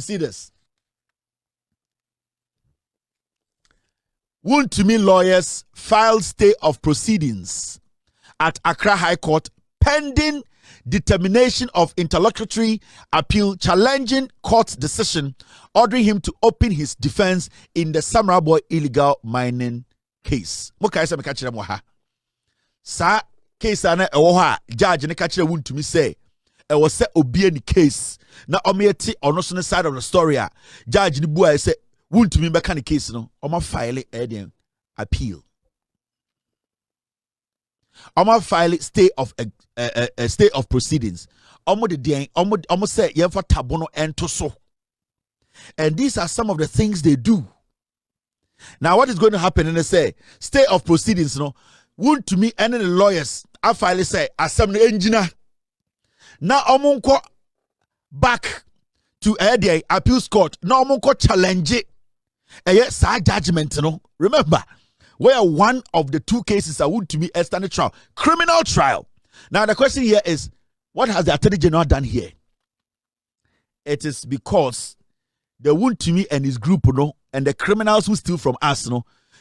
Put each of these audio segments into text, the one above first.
see this. Wontumi lawyers filed stay of proceedings at Accra High Court pending determination of interlocutory appeal challenging court's decision ordering him to open his defense in the Samra Boy illegal mining case. Sa case ana ewo judge ne ka kire Wontumi say e was say obi any case na omieti ono so side of the story a judge ni bua say Wontumi be kan case no omo file appeal. Omo file stay of proceedings. Omo de den omo say ye for tabono ento so. And these are some of the things they do. Now what is going to happen in the say stay of proceedings no Wontumi and the lawyers I file say assembly engineer. Now omo back to the appeals court. Now omo challenge it. Yes, judgment no. Remember where one of the two cases are Wontumi a standard trial, criminal trial. Now the question here is, what has the Attorney General done here? It is because the Wontumi and his group, and the criminals who steal from us,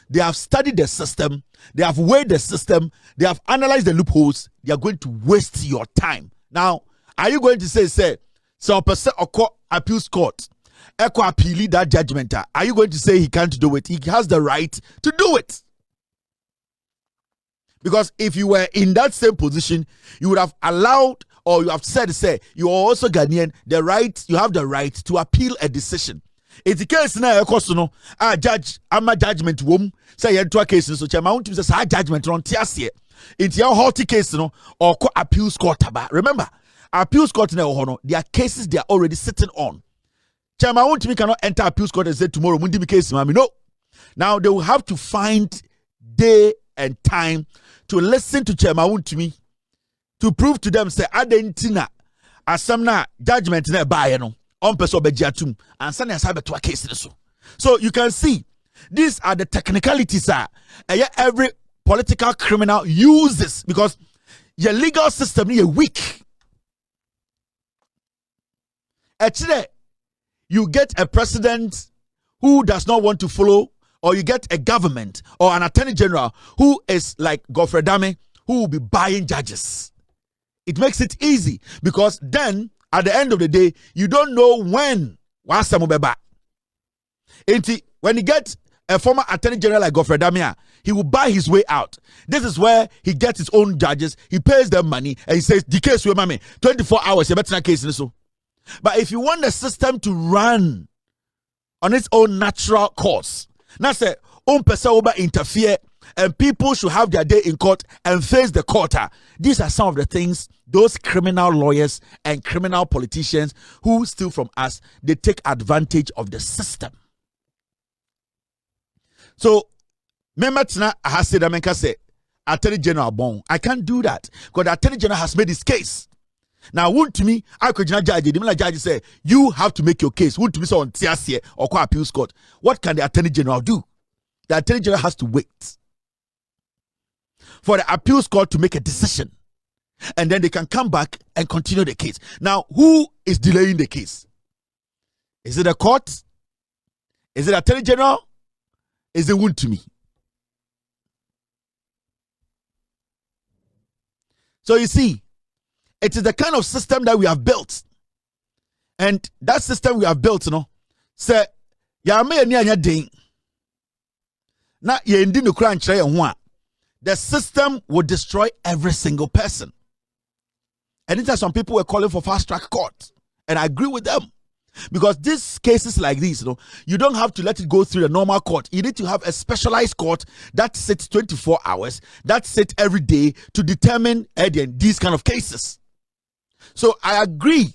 they have studied the system, they have weighed the system, they have analyzed the loopholes. They are going to waste your time. Now, are you going to say, so a person or appeals court, echo appeal that judgment? Are you going to say he can't do it? He has the right to do it. Because if you were in that same position, you would have allowed, or you have said, you are also Ghanaian, you have the right to appeal a decision. It's the case now, judge, I'm a judgment womb, say, you have case, so Chairman to say, judgment on Tiasia. It's your halty case, or appeals court. Remember, appeals court, there are cases they are already sitting on. Chairman Wontumi cannot enter appeals court and say, tomorrow, Mundi case, mami. No. Now, they will have to find day and time to listen to Chairman Wontumi to prove to them say adentina asamna judgment na buy no on person bejiatum and send us to a case so you can see these are the technicalities every political criminal uses because your legal system is weak. Actually, you get a president who does not want to follow, or you get a government or an attorney general who is like Godfrey Dame, who will be buying judges. It makes it easy because then at the end of the day, you don't know when when you get a former attorney general like Godfrey Dame, he will buy his way out. This is where he gets his own judges, he pays them money, and he says, the case with mommy, 24 hours, you better case. But if you want the system to run on its own natural course, now say, person over interfere and people should have their day in court and face the court. These are some of the things those criminal lawyers and criminal politicians who steal from us, they take advantage of the system. So, Memetna has said, Attorney General Bon, I can't do that because the Attorney General has made his case. Now, Wontumi, I could not judge. The judge say you have to make your case. Wontumi so on TSC or appeals court. What can the Attorney General do? The Attorney General has to wait for the appeals court to make a decision, and then they can come back and continue the case. Now, who is delaying the case? Is it the court? Is it the Attorney General? Is it Wontumi? So you see, it is the kind of system that we have built. And that system we have built, say, ya me ni anya den. Na ye ndi no kra nkyere ye ho. The system will destroy every single person. And it's some people were calling for fast track court. And I agree with them. Because these cases like these, you don't have to let it go through the normal court. You need to have a specialized court that sits 24 hours, that sits every day to determine these kind of cases. So I agree,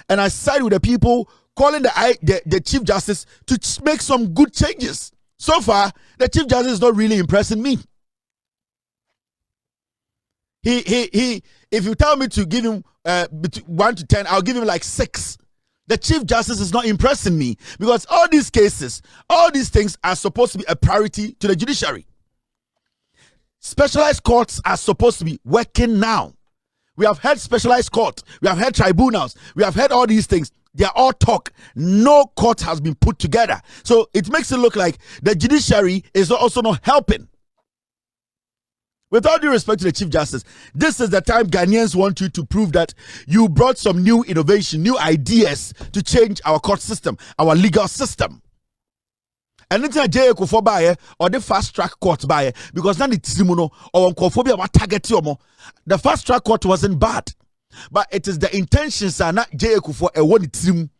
and I side with the people calling the Chief Justice to make some good changes. So far, the Chief Justice is not really impressing me. He if you tell me to give him 1 to 10, I'll give him like 6. The Chief Justice is not impressing me because all these cases, all these things are supposed to be a priority to the judiciary. Specialized courts are supposed to be working now. We have had specialized court. We have had tribunals. We have had all these things. They are all talk. No court has been put together. So it makes it look like the judiciary is also not helping. With all due respect to the Chief Justice, this is the time Ghanaians want you to prove that you brought some new innovation, new ideas to change our court system, our legal system. And it's a J.A. buy or the fast track court buy because now it's Simono or Uncophobia what target yomo. The fast track court wasn't bad, but it is the intentions are not J.A. for a one team.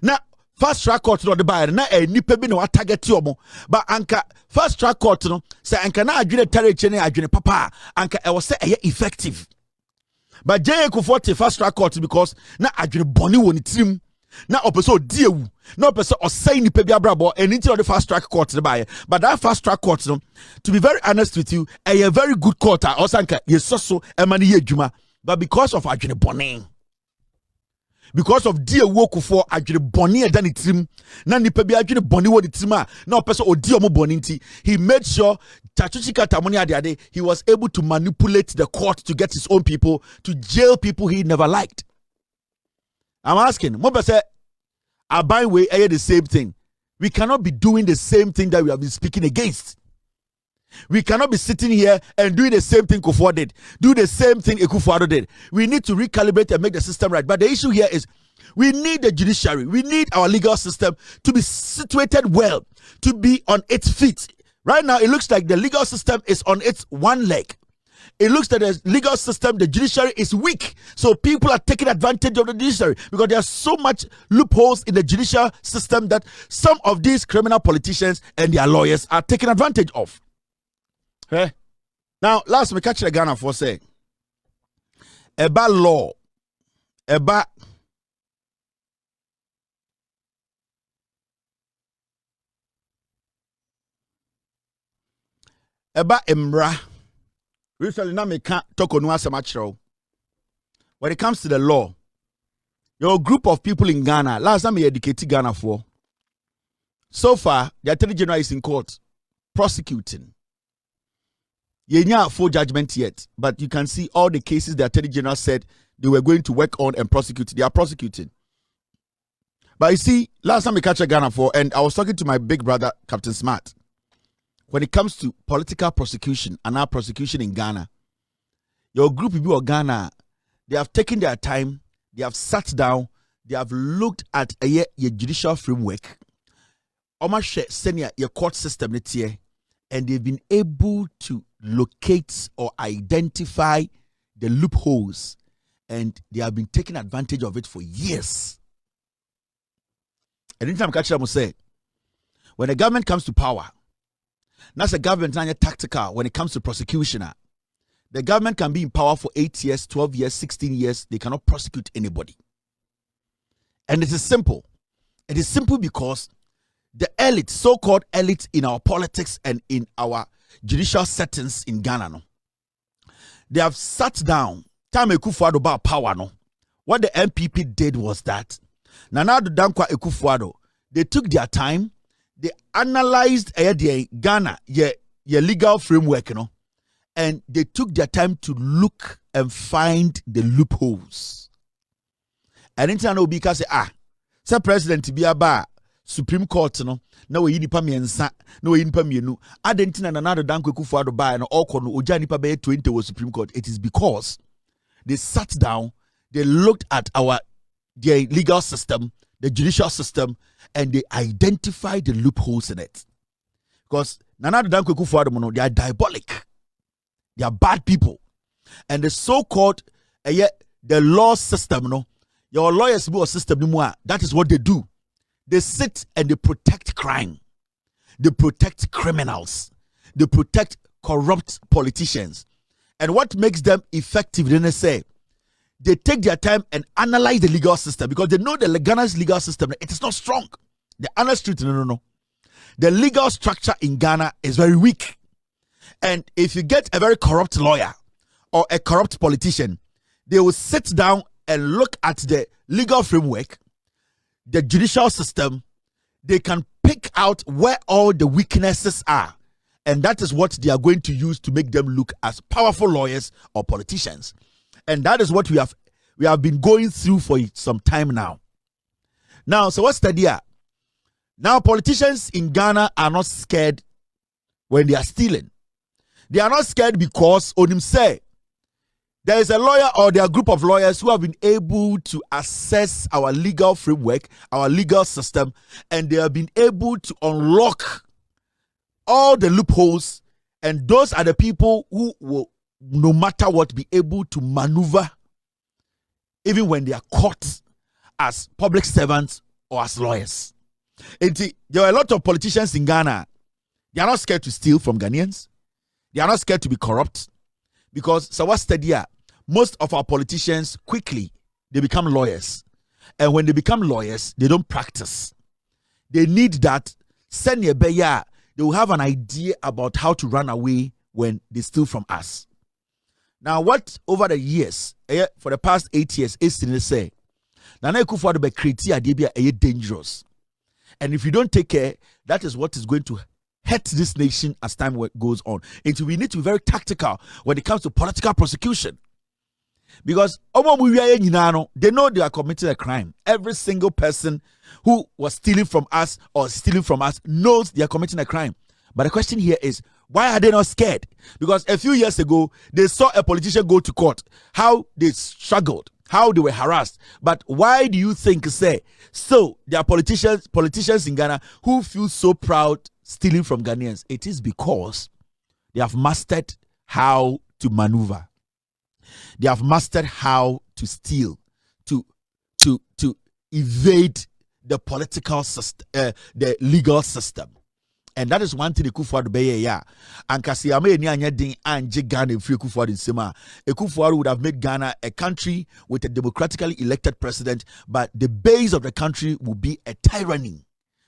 Now fast track court no the buy na a nipa bi no target yomo, but anka fast track court no say anka na adwene target ne adwene papa anka e was say effective. But J.A. for the fast track court because na adwene boni woni team. Na opeso diewu na opeso osai nipa bi abrabo and into the fast track court the buy, but that fast track court no, to be very honest with you, a very good court osanka yesoso emani ye adwuma, but because of adwene boni, because of diewu okufo adwene boni edan itim na nipa bi adwene boni wo itim a na opeso odi omo boni nti, he made sure Tachuchika Tamoni Adiade, he was able to manipulate the court to get his own people to jail people he never liked. I'm asking, Moba say, I buy way the same thing. We cannot be doing the same thing that we have been speaking against. We cannot be sitting here and doing the same thing Kufuor did, do the same thing Ekufuor did. We need to recalibrate and make the system right. But the issue here is we need the judiciary. We need our legal system to be situated well, to be on its feet. Right now, it looks like the legal system is on its one leg. It looks that the legal system, the judiciary is weak. So people are taking advantage of the judiciary because there's so much loopholes in the judicial system that some of these criminal politicians and their lawyers are taking advantage of. Okay? Now, last we catch the Ghana for say, about law, about Emra. Recently, now me can't talk on one. When it comes to the law, your group of people in Ghana, last time we educated Ghana for, so far, the Attorney General is in court prosecuting. You have full judgment yet, but you can see all the cases the Attorney General said they were going to work on and prosecute. They are prosecuting. But you see, last time we catch Ghana for, and I was talking to my big brother, Captain Smart. When it comes to political prosecution and our prosecution in Ghana, your group of people of Ghana, they have taken their time, they have sat down, they have looked at your judicial framework, your court system, and they've been able to locate or identify the loopholes, and they have been taking advantage of it for years. And anytime I will say, when the government comes to power, that's a government not tactical when it comes to prosecution. The government can be in power for 8 years, 12 years, 16 years. They cannot prosecute anybody. And it is simple. It is simple because the elite, so-called elite in our politics and in our judicial settings in Ghana, no, they have sat down. Time Ekufuor about power, no. What the MPP did was that Nana Addo Dankwa Ekufuor, they took their time. They analyzed Ghana, your legal framework, you know, and they took their time to look and find the loopholes. And internal because say President be about Supreme Court, you know, no we nipa miensa, no we nipa mienu. Adentina na Nana Addo Dankwa Ekufuor buy no all kono oja nipa be 20 was Supreme Court. It is because they sat down, they looked at their legal system, the judicial system, and they identify the loopholes in it. Because Nana Addo Dankwa Ekufuor, they are diabolic. They are bad people. And the so-called the law system, no, your lawyers system, that is what they do. They sit and they protect crime. They protect criminals. They protect corrupt politicians. And what makes them effective, then they say, they take their time and analyze the legal system because they know the Ghana's legal system, it is not strong. The honest truth, no. The legal structure in Ghana is very weak. And if you get a very corrupt lawyer or a corrupt politician, they will sit down and look at the legal framework, the judicial system. They can pick out where all the weaknesses are. And that is what they are going to use to make them look as powerful lawyers or politicians. And that is what we have been going through for some time now. Now, so what's the idea? Now, politicians in Ghana are not scared when they are stealing. They are not scared because on him say there is a lawyer or there are a group of lawyers who have been able to assess our legal framework, our legal system, and they have been able to unlock all the loopholes. And those are the people who will, no matter what, be able to maneuver even when they are caught as public servants or as lawyers. And there are a lot of politicians in Ghana. They are not scared to steal from Ghanaians. They are not scared to be corrupt. Because, so what's the idea? Most of our politicians, quickly, they become lawyers. And when they become lawyers, they don't practice. They need that. They will have an idea about how to run away when they steal from us. Now, what over the years, for the past 8 years, is to say, Nana Akufo-Addo be create dangerous. And if you don't take care, that is what is going to hurt this nation as time goes on. And so we need to be very tactical when it comes to political prosecution. Because they know they are committing a crime. Every single person who was stealing from us or stealing from us knows they are committing a crime. But the question here is, why are they not scared? Because a few years ago, they saw a politician go to court, how they struggled, how they were harassed. But why do you think, so there are politicians in Ghana who feel so proud stealing from Ghanaians? It is because they have mastered how to maneuver. They have mastered how to steal, to evade the political system, the legal system. And that is one thing Akufo-Addo be ya. And Kasiyama ni anya din anje Ghana free Akufo-Addo nsema. Akufo-Addo would have made Ghana a country with a democratically elected president, but the base of the country will be a tyranny,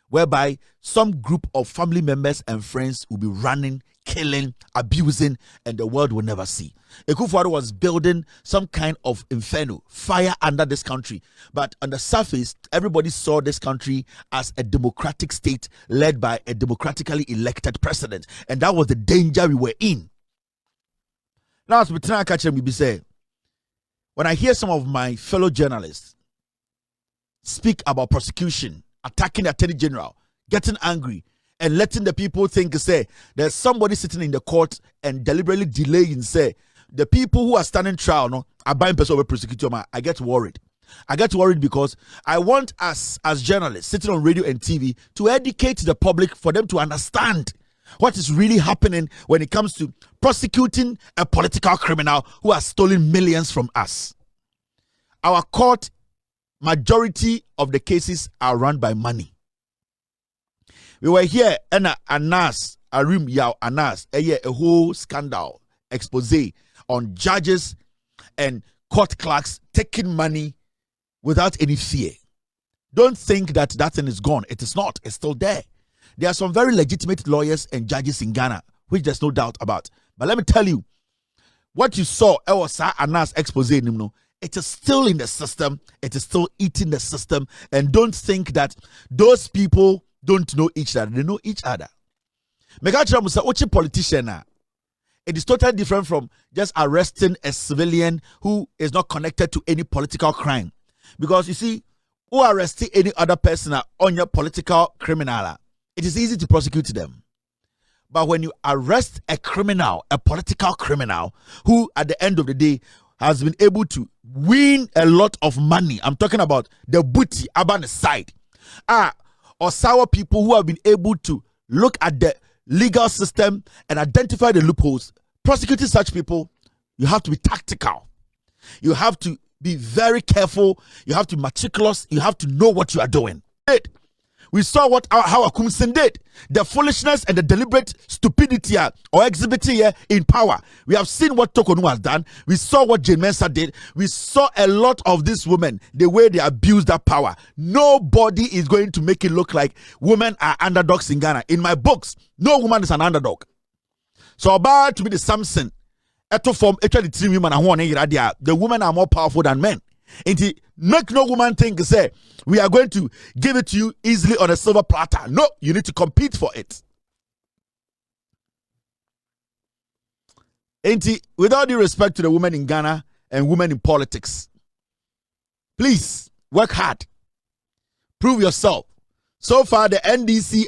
whereby some group of family members and friends will be running, killing, abusing, and the world will never see. Akufo-Addo was building some kind of inferno, fire under this country. But on the surface, everybody saw this country as a democratic state led by a democratically elected president. And that was the danger we were in. Now, as we catch him, we say, when I hear some of my fellow journalists speak about prosecution, attacking the Attorney General, getting angry, and letting the people think, there's somebody sitting in the court and deliberately delaying, the people who are standing trial, no, are buying person over prosecutor, I get worried. I get worried because I want us as journalists sitting on radio and TV to educate the public for them to understand what is really happening when it comes to prosecuting a political criminal who has stolen millions from us. Our court, majority of the cases are run by money. We were here and Anas, Arim Yao Anas, a whole scandal expose on judges and court clerks taking money without any fear. Don't think that that thing is gone. It is not. It's still there. There are some very legitimate lawyers and judges in Ghana, which there's no doubt about. But let me tell you, what you saw, Anas expose, it is still in the system. It is still eating the system. And don't think that those people don't know each other. They know each other. Megaghnews say, "Ochi politician na." It is totally different from just arresting a civilian who is not connected to any political crime. Because you see, who arresting any other person on your political criminal, it is easy to prosecute them. But when you arrest a criminal, a political criminal, who at the end of the day has been able to win a lot of money, I'm talking about the booty on the side, or sour people who have been able to look at the legal system and identify the loopholes. Prosecuting such people, you have to be tactical. You have to be very careful. You have to be meticulous. You have to know what you are doing. We saw how Akumsin did. The foolishness and the deliberate stupidity or exhibiting in power. We have seen what Tokonu has done. We saw what Jane Mensah did. We saw a lot of these women, the way they abuse that power. Nobody is going to make it look like women are underdogs in Ghana. In my books, no woman is an underdog. So about to be the Samson, the women are more powerful than men. And make no woman think, we are going to give it to you easily on a silver platter. No, you need to compete for it. And with all due respect to the women in Ghana and women in politics, please work hard. Prove yourself. So far, the NDC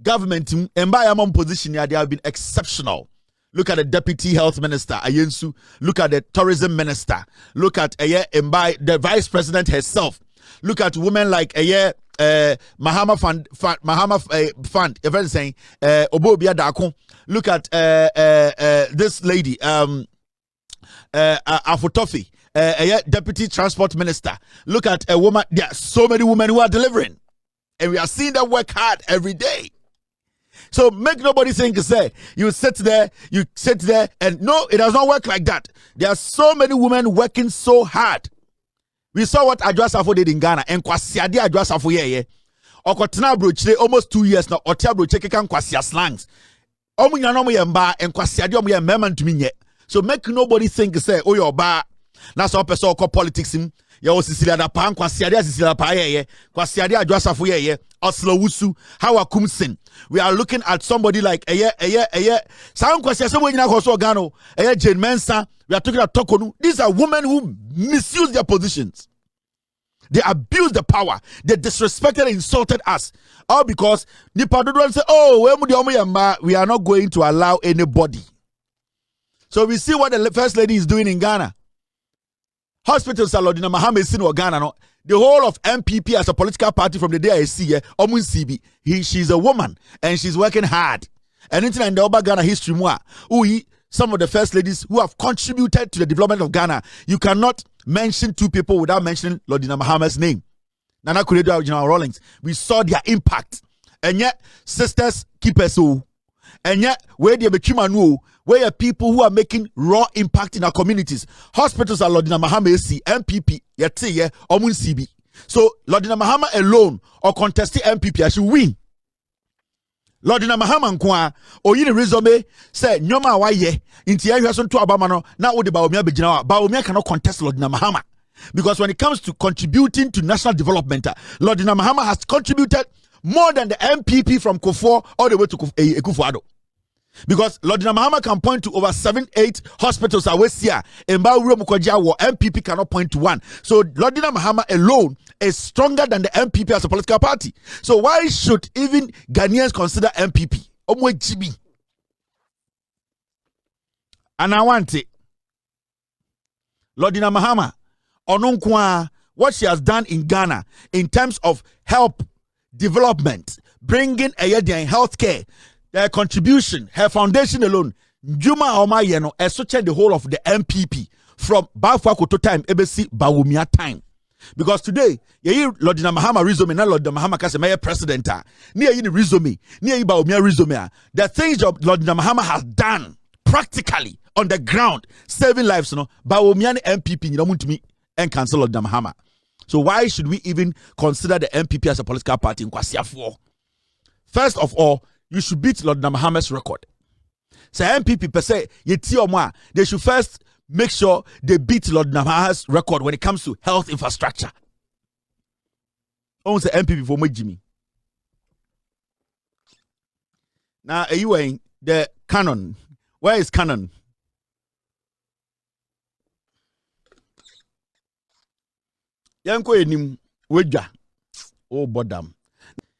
government and by among position they have been exceptional. Look at the deputy health minister Ayensu. Look at the tourism minister. Look at the vice president herself. Look at women like Mahama Fund. Everyone saying Obobia Dako. Look at this lady Afotofi, deputy transport minister. Look at a woman. There are so many women who are delivering, and we are seeing them work hard every day. So make nobody think say you sit there, and no, it does not work like that. There are so many women working so hard. We saw what Adwasafo did in Ghana, and Kwasiade Adwasafo Okotena brochire almost 2 years now. Otia brochire kan Kwasia slangs. Omu nyano mo yemba and Kwasiade omu ye mema ntumi nye. So make nobody think say oh your ba na so person ko politics him. Ya o Sicilia da pan Kwasiade Sicilia pa Kwasiade Adwasafo Oslo Wusu how Kumsin. We are looking at somebody like Sound Kwasia so nyina ko so Ghana Jane Mensa. We are talking about Tokonu. These are women who misuse their positions. They abuse the power. They disrespected and insulted us. All because Nipa don't say, oh, we are not going to allow anybody. So we see what the first lady is doing in Ghana. Hospitals are Lodina Mahama is in Ghana. No? The whole of MPP as a political party from the day I see her, she's a woman and she's working hard. And in the Oba Ghana history, some of the first ladies who have contributed to the development of Ghana, you cannot mention two people without mentioning Lodina Mahama's name. Nana Kuredo, General Rawlings. We saw their impact. And yet, sisters keep us so. And yet, where they become where people who are making raw impact in our communities. Hospitals are Lodina Mahama AC, MPP, Yetiye, Omun CB. So, Lodina Mahama alone or contesting MPP, I should win. Lodina Mahama nkwa oyini resume say nyoma wa ye nti ya hweso nto abama no na wo de Baomia begina wa Baomia cannot contest Lodina Mahama because when it comes to contributing to national development Lodina Mahama has contributed more than the MPP from Kufuor all the way to Kufuor because Lodina Mahama can point to over 7-8 hospitals away here and MPP cannot point to one. So Lodina Mahama alone is stronger than the MPP as a political party. So why should even Ghanaians consider MPP? And I want it. Lodina Mahama, ononkwa, what she has done in Ghana in terms of help, development, bringing a healthcare, their contribution, her foundation alone, Juma Omayeno, associate the whole of the MPP from Bafuakoto time, ABC Baumia time. Because today, you Lodina Mahama resume, not Lodina Mahama Kasemaya president, near you resume, near you Baumia resume. The things that Lodina Mahama has done practically on the ground, saving lives, Baumia MPP, you don't want to me and cancel Lodina Mahama. So why should we even consider the MPP as a political party in Kwasia 4? First of all, you should beat Lodina Mahama's record. So MPP per se, they should first make sure they beat Lodina Mahama's record when it comes to health infrastructure. Own say MPP for me, Jimmy. Now, are you in the canon? Where is canon? Yanko enim weja. Oh, bodam.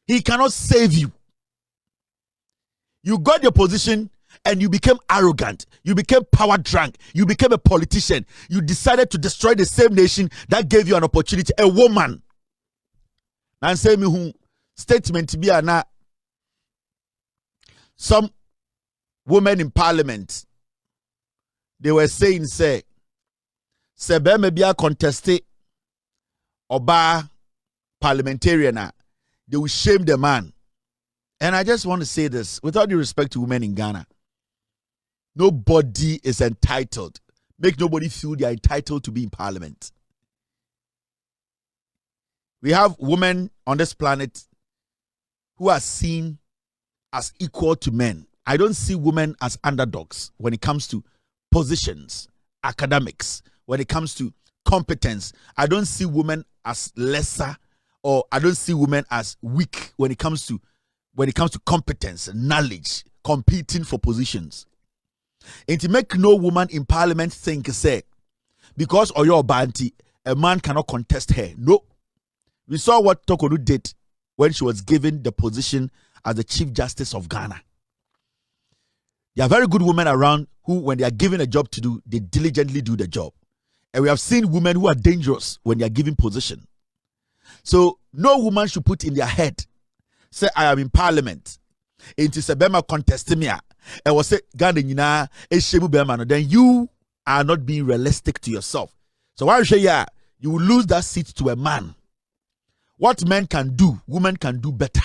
He cannot save you. You got your position and you became arrogant. You became power drunk. You became a politician. You decided to destroy the same nation that gave you an opportunity. A woman. And say me who statement to be na some women in parliament. They were saying say be a contested oba parliamentarian. They will shame the man. And I just want to say this, with all due respect to women in Ghana, nobody is entitled. Make nobody feel they are entitled to be in parliament. We have women on this planet who are seen as equal to men. I don't see women as underdogs when it comes to positions, academics, when it comes to competence. I don't see women as lesser, or I don't see women as weak when it comes to competence, knowledge, competing for positions. And to make no woman in parliament think, say, because of your bounty, a man cannot contest her. No. We saw what Tokodu did when she was given the position as the Chief Justice of Ghana. There are very good women around who, when they are given a job to do, they diligently do the job. And we have seen women who are dangerous when they are given position. So no woman should put in their head, say, I am in parliament. Into Sebema contesting me. And was say, Ghana, then you are not being realistic to yourself. So why say, yeah, you will lose that seat to a man. What men can do, women can do better.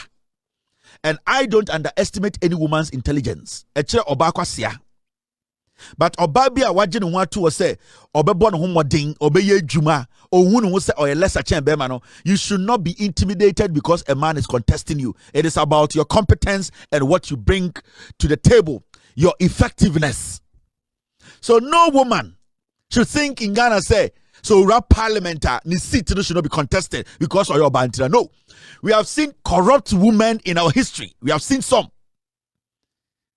And I don't underestimate any woman's intelligence. Eche obakwasia. But obabia wajin watu wase obebo no homodin obeye juma ohunu wo se oyelesa chen be ma no. You should not be intimidated because a man is contesting you. It is about your competence and what you bring to the table, your effectiveness. So no woman should think in Ghana say, so rap parliamentar ni seat should not be contested because of your bantira. No. We have seen corrupt women in our history. We have seen some.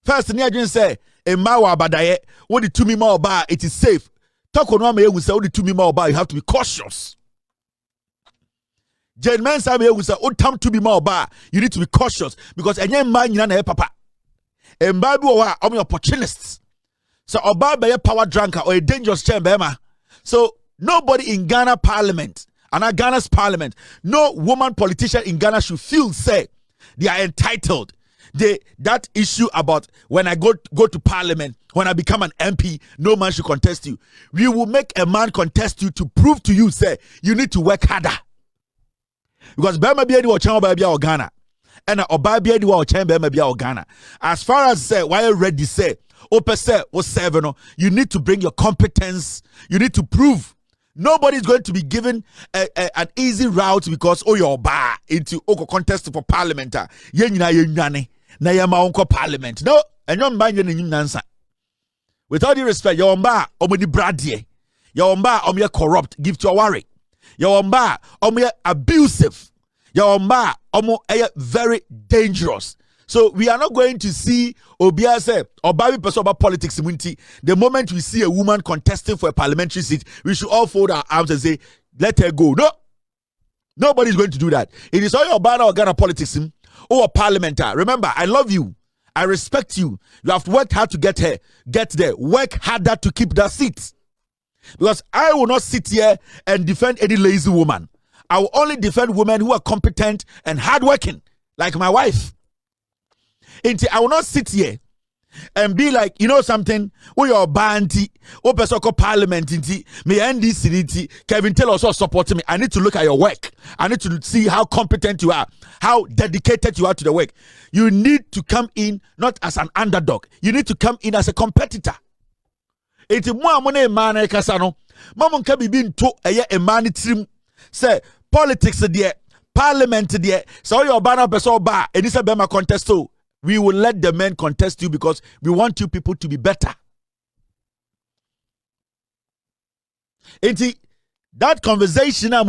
First, Niajin say, Emawa Badaye, what the 2 mima bar, it is safe. Talk on one will say, what the 2 mima bar, you have to be cautious. Jane Man Samuel will say, oh, time to be more bar, you need to be cautious because any man you know, papa. And Bible are opportunists. So, Oba be a power drunker or a dangerous chamber. So, nobody in Ghana parliament, and Ghana's parliament, no woman politician in Ghana should feel say they are entitled. That issue about when I go to parliament, when I become an MP, no man should contest you. We will make a man contest you to prove to you, say, you need to work harder. Because Bema Biedi wa Chama Babia or Ghana, and Oba Biedi wa Chama Bema or Ghana. As far as say, why ready say, Ope say, was 7, you need to bring your competence, you need to prove. Nobody is going to be given an easy route because you're bar into contest for parliament. Na yama unko parliament. No, and yon ba yen nansa. With all due respect, your bar omoni bradie. Your bar omye corrupt, give to a worry. Your bar omye abusive. Your bar omo very dangerous. So we are not going to see Obia say or Babi person about politics immunity. The moment we see a woman contesting for a parliamentary seat, we should all fold our arms and say, let her go. No, nobody's going to do that. It is all your banner or Ghana politics or a parliamentar. Remember, I love you. I respect you. You have worked hard to get there. Work harder to keep that seat. Because I will not sit here and defend any lazy woman. I will only defend women who are competent and hardworking, like my wife. I will not sit here and be like, you know something, we are banty, Opesoko Parliament, me NDC, Kevin Taylor also supporting me. I need to look at your work. I need to see how competent you are, how dedicated you are to the work. You need to come in not as an underdog. You need to come in as a competitor. Iti mwa mone man kasano, mamon kabi bin to a man trim say politics there, parliament there. So your banner person bar, and this a bema contest too. We will let the men contest you because we want you people to be better. That conversation, I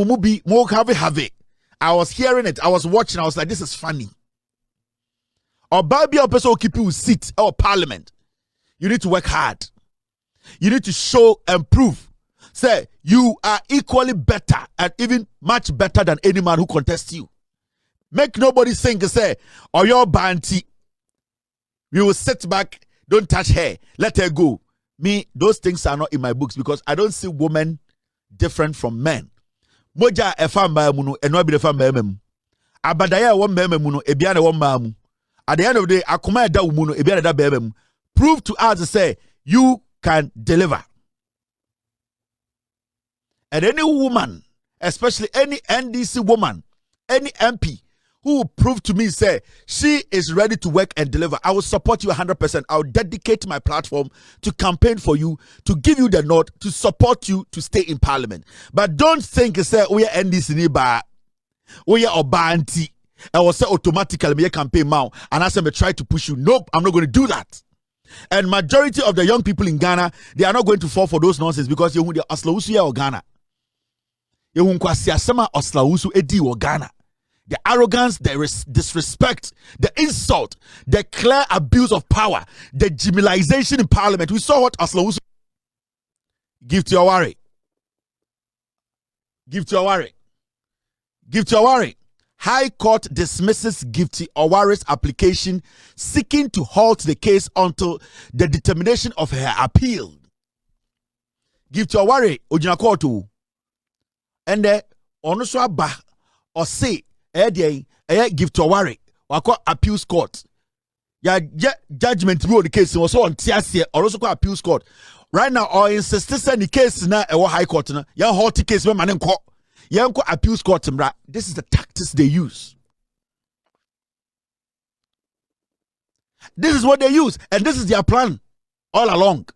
was hearing it, I was watching, I was like, this is funny. Or Baby or person keep you sit or parliament. You need to work hard. You need to show and prove. Say you are equally better and even much better than any man who contests you. Make nobody think say, or your banty. We will sit back, don't touch her, let her go. Me, those things are not in my books because I don't see women different from men. Moja efamba muno enwa bi efamba emem. Abadaya wo mbema muno ebia na wo mbamu. At the end of the day, akoma eda umuno ebia na da bemem. Prove to us to say you can deliver. And any woman, especially any NDC woman, any MP who will prove to me, say, she is ready to work and deliver, I will support you 100%. I will dedicate my platform to campaign for you, to give you the nod, to support you to stay in parliament. But don't think, say, we are NDC, we are Obanti, I will say automatically, me campaign now, and I say, me try to push you. Nope, I'm not going to do that. And majority of the young people in Ghana, they are not going to fall for those nonsense because you are Oslausu or Ghana. You are Oslausu Edi or Ghana. The arrogance, the disrespect, the insult, the clear abuse of power, the generalization in parliament. We saw what Oslausu give to your worry. Give to your worry. Gifty Oware. High Court dismisses Gifty Oware's application seeking to halt the case until the determination of her appeal. Gifty Oware ojina court o. And the onuso aba or say Gifty Oware wako appeals court. Ya judgment rule the case was on TSC or also called appeals court. Right now, or insist in the case na high court na ya halt case when man court. Yanko appeals court. This is the tactics they use. This is what they use, and this is their plan all along.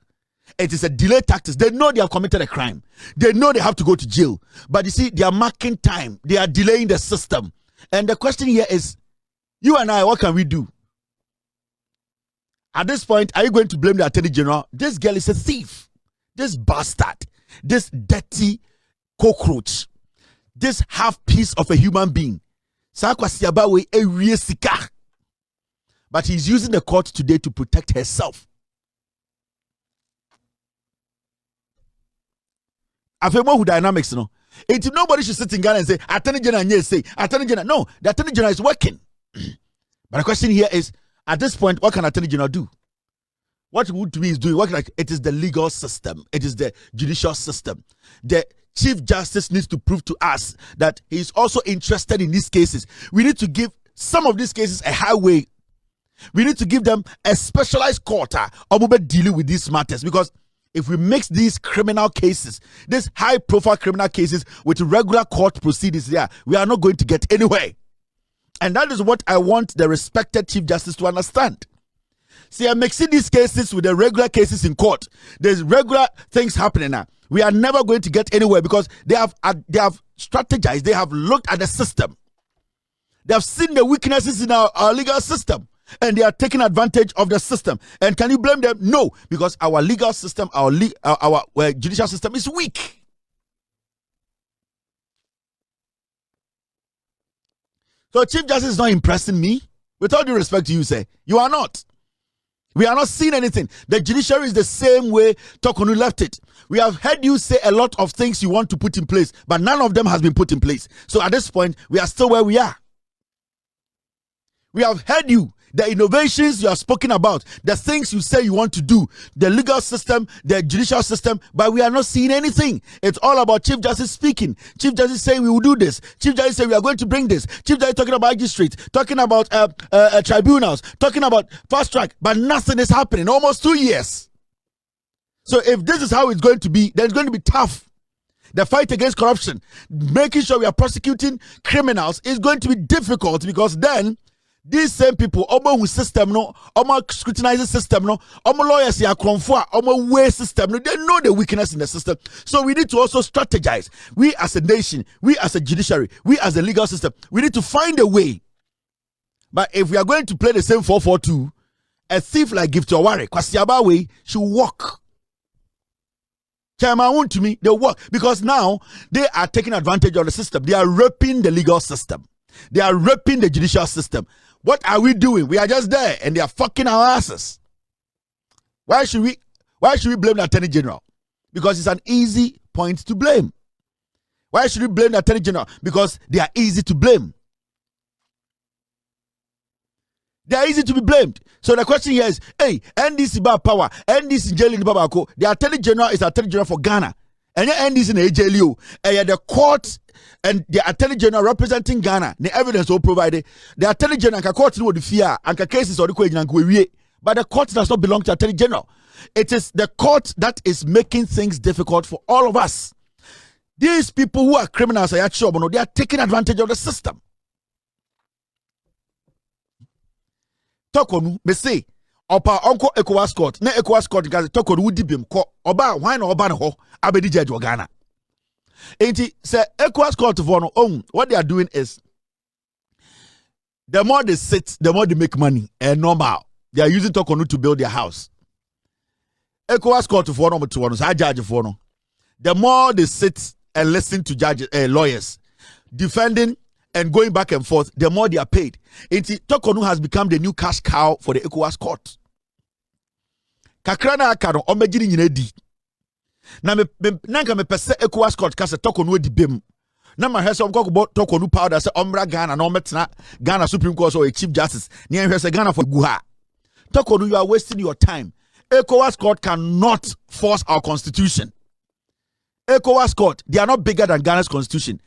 It is a delay tactics. They know they have committed a crime. They know they have to go to jail. But you see, they are marking time. They are delaying the system. And the question here is, you and I, what can we do? At this point, are you going to blame the Attorney General? This girl is a thief. This bastard. This dirty cockroach. This half piece of a human being. But he's using the court today to protect herself. Afemo who dynamics, no. It's nobody should sit in Ghana and say, Attorney General, yes, say, Attorney General. No, the Attorney General is working. But the question here is, at this point, what can Attorney General do? What Wontumi is doing, it is the legal system. It is the judicial system. The Chief Justice needs to prove to us that he is also interested in these cases. We need to give some of these cases a highway. We need to give them a specialized court dealing with these matters, because if we mix these criminal cases, these high-profile criminal cases with regular court proceedings there, we are not going to get anywhere. And that is what I want the respected Chief Justice to understand. See, I'm mixing these cases with the regular cases in court. There's regular things happening now. We are never going to get anywhere because they have strategized. They have looked at the system. They have seen the weaknesses in our legal system, and they are taking advantage of the system. And can you blame them? No, because our legal system, our judicial system is weak. So Chief Justice is not impressing me. With all due respect to you, say, you are not. We are not seeing anything. The judiciary is the same way Tokonu left it. We have heard you say a lot of things you want to put in place, but none of them has been put in place. So at this point, we are still where we are. We have heard you, the innovations you have spoken about, the things you say you want to do, the legal system, the judicial system, but we are not seeing anything. It's all about Chief Justice speaking. Chief Justice saying we will do this. Chief Justice saying we are going to bring this. Chief Justice talking about magistrates, talking about tribunals, talking about fast track, but nothing is happening. Almost 2 years. So if this is how it's going to be, then it's going to be tough. The fight against corruption, making sure we are prosecuting criminals is going to be difficult, because then these same people, who system no, scrutinizing system no, lawyers ya Akroma, way system no, they know the weakness in the system. So we need to also strategize. We as a nation, we as a judiciary, we as a legal system, we need to find a way. But if we are going to play the same 4-4-2, a thief like Gifty Oware, Kwasiaba way, should walk. Chairman Wontumi, they work, because now they are taking advantage of the system. They are raping the legal system. They are raping the judicial system. What are we doing? We are just there, and they are fucking our asses. Why should we blame the Attorney General? Because it's an easy point to blame. Why should we blame the Attorney General? Because they are easy to blame. They are easy to be blamed. So the question here is, hey, NDC about power, NDC jail in Babako. The Attorney General is Attorney General for Ghana. And the NDC in AJLU. And the court and the Attorney General representing Ghana, the evidence all provided. The Attorney General can court no the fear and can cases or the but the court does not belong to Attorney General. It is the court that is making things difficult for all of us. These people who are criminals, they are taking advantage of the system. Tokonu, me say, opa uncle HCourt court, na HCourt court gazi Tokonu wudi bim ko oba why na oba ne ho abedi judge Ghana. Enti say HCourt court for no own, what they are doing is the more they sit, the more they make money, and normal. They are using Tokonu to build their house. HCourt court for no to one, so judge for no. The more they sit and listen to judges, lawyers defending and going back and forth, the more they are paid. Tokonu has become the new cash cow for the HCourt court. Kakrana akano omejini nyine di. Na me nanka me pese HCourt court kase Tokonu di bem. Na ma hwese omkoko tokonu powder say ombra Ghana na ometena Ghana Supreme Court or a Chief Justice. Ni hwese Ghana for guha. Tokonu, you are wasting your time. ECOWAS court cannot force our constitution. ECOWAS court, they are not bigger than Ghana's constitution.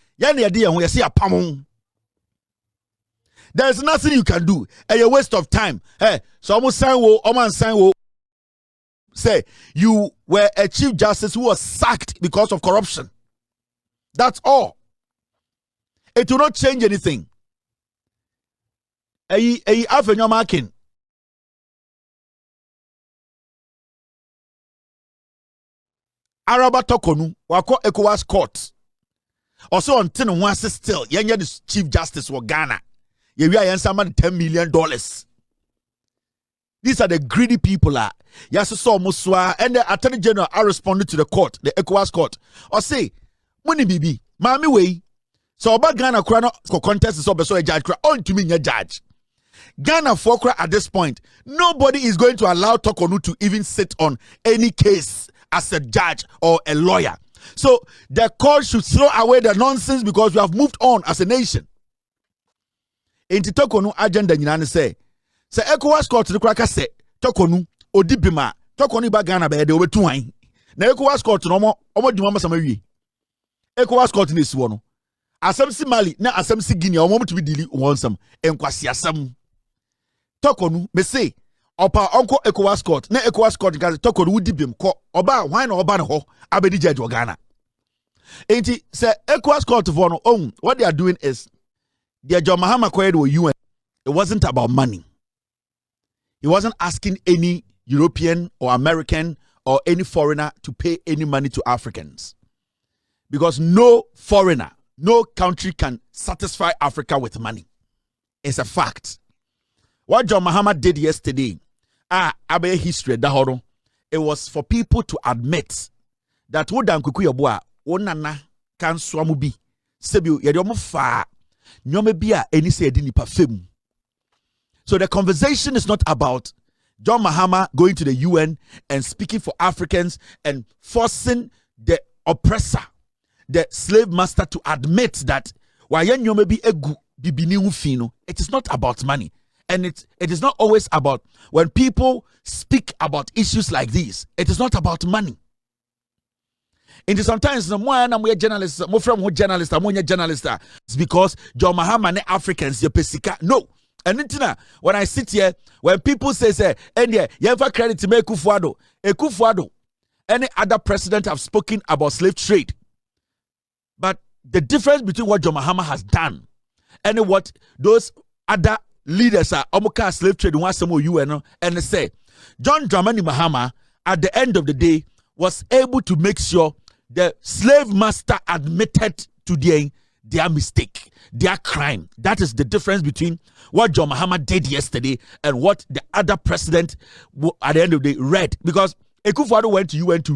There is nothing you can do. A waste of time. Hey, so almost say you were a Chief Justice who was sacked because of corruption. That's all. It will not change anything. Marking. Araba tokonu wako ECOWAS court. Also until one still yenye the Chief Justice for Ghana. We are $10 million. These are the greedy people. Yes, so Muswa and the Attorney General are responding to the court, the ECOWAS court. Or say, money bibi, mami way. So about Ghana krano for contest is so a judge on to me judge. Ghana for at this point, nobody is going to allow Tokonu to even sit on any case as a judge or a lawyer. So the court should throw away the nonsense because we have moved on as a nation. Inti Tokonu agenda nyina say ECOWAS court the kraka say Tokonu odibima Tokonu ba Ghana be de obetu han na ECOWAS court no omo di mama sama wie ECOWAS court ni si wo no asem si Mali na asem si Guinea omo to be dili wonsam enkwasi asem Tokonu me say opa onko ECOWAS court na ECOWAS court ga Tokonu udibim ko oba why na oba ne ho abedi judge o Ghana enti say ECOWAS court for no what they are doing is the John Mahama Kwed were UN. It wasn't about money. He wasn't asking any European or American or any foreigner to pay any money to Africans. Because no foreigner, no country can satisfy Africa with money. It's a fact. What John Mahama did yesterday, abe history dahoro. It was for people to admit that wodan kukuyoboa wonana kan swamubi sebi yedomo fa. So the conversation is not about John Mahama going to the UN and speaking for Africans and forcing the oppressor, the slave master, to admit that it is not about money. And it is not always about, when people speak about issues like these, it is not about money. And sometimes I'm a journalist, I'm a journalist, it's because John Mahama and Africans, no. And when I sit here, when people say, and you have a credit to make Kufuado, any other president have spoken about slave trade. But the difference between what John Mahama has done and what those other leaders are, Omoka slave trade, want some UN, and they say, John Dramani Mahama, at the end of the day, was able to make sure the slave master admitted to their mistake, their crime. That is the difference between what John Mahama did yesterday and what the other president at the end of the day read. Because Akufo-Addo went to UN too.